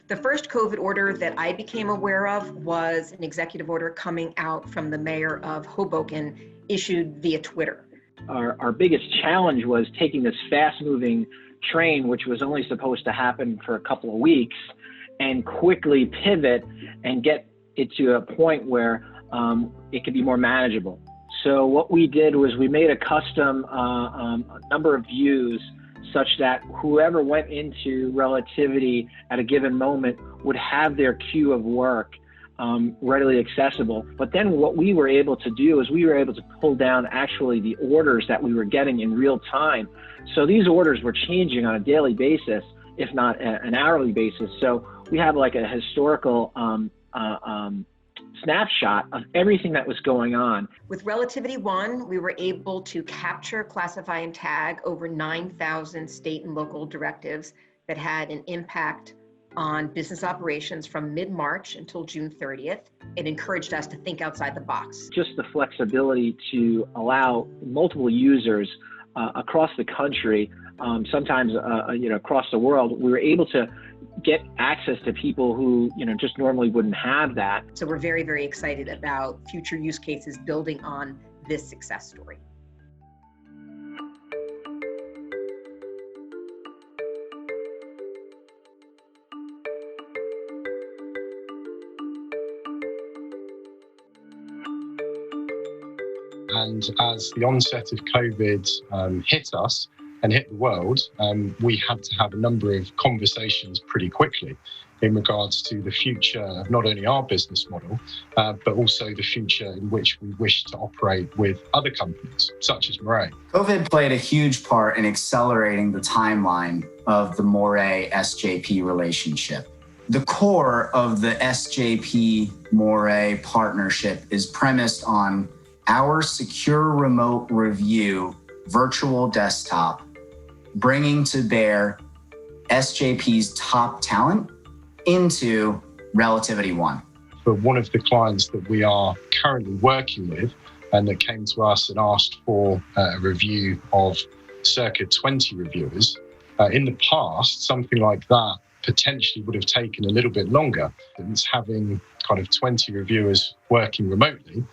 The first COVID order that I became aware of was an executive order coming out from the mayor of Hoboken, issued via Twitter. Our biggest challenge was taking this fast-moving train, which was only supposed to happen for a couple of weeks, and quickly pivot and get it to a point where it could be more manageable. So what we did was we made a custom number of views such that whoever went into Relativity at a given moment would have their queue of work readily accessible. But then what we were able to do is we were able to pull down actually the orders that we were getting in real time. So these orders were changing on a daily basis, if not an hourly basis. So we have like a historical snapshot of everything that was going on. With Relativity One, we were able to capture, classify, and tag over 9,000 state and local directives that had an impact on business operations from mid-March until June 30th. It encouraged us to think outside the box. Just the flexibility to allow multiple users across the country, sometimes across the world, we were able to get access to people who just normally wouldn't have that. So we're very, very excited about future use cases building on this success story. And as the onset of COVID hit us and hit the world, we had to have a number of conversations pretty quickly in regards to the future of not only our business model, but also the future in which we wish to operate with other companies, such as Morae. COVID played a huge part in accelerating the timeline of the Morae-SJP relationship. The core of the SJP-Morae partnership is premised on our secure remote review virtual desktop, bringing to bear SJP's top talent into Relativity One. For one of the clients that we are currently working with and that came to us and asked for a review of circa 20 reviewers, in the past, something like that potentially would have taken a little bit longer. And having kind of 20 reviewers working remotely,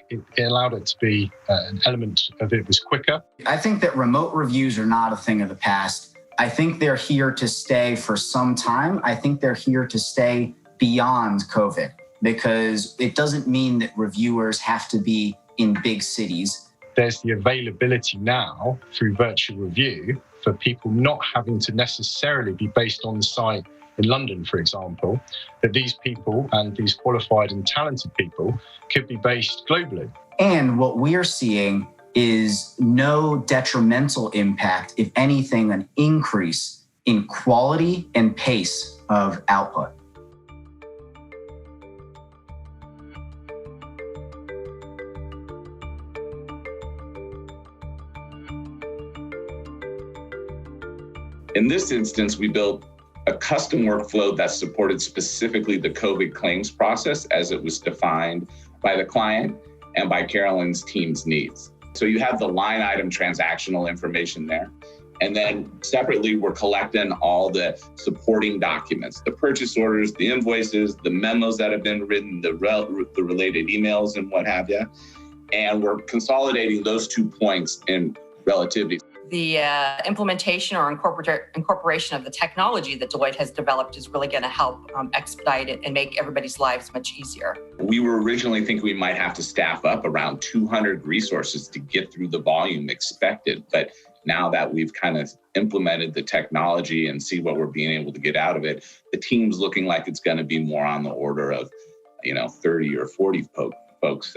it allowed it to be an element of it was quicker. I think that remote reviews are not a thing of the past. I think they're here to stay for some time. I think they're here to stay beyond COVID, because it doesn't mean that reviewers have to be in big cities. There's the availability now through virtual review for people not having to necessarily be based on site in London, for example, that these people and these qualified and talented people could be based globally. And what we're seeing is no detrimental impact, if anything, an increase in quality and pace of output. In this instance, we built a custom workflow that supported specifically the COVID claims process as it was defined by the client and by Carolyn's team's needs. So you have the line item transactional information there. And then separately, we're collecting all the supporting documents, the purchase orders, the invoices, the memos that have been written, the related emails and what have you. And we're consolidating those 2 points in Relativity. The implementation or incorporation of the technology that Deloitte has developed is really going to help expedite it and make everybody's lives much easier. We were originally thinking we might have to staff up around 200 resources to get through the volume expected. But now that we've kind of implemented the technology and see what we're being able to get out of it, the team's looking like it's going to be more on the order of, 30 or 40 folks.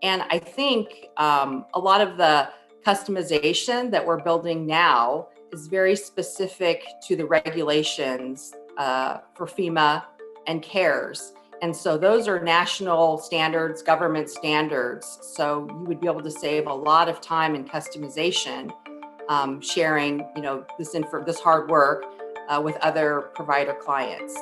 And I think a lot of the customization that we're building now is very specific to the regulations for FEMA and CARES. And so those are national standards, government standards. So you would be able to save a lot of time in customization, sharing, this hard work with other provider clients.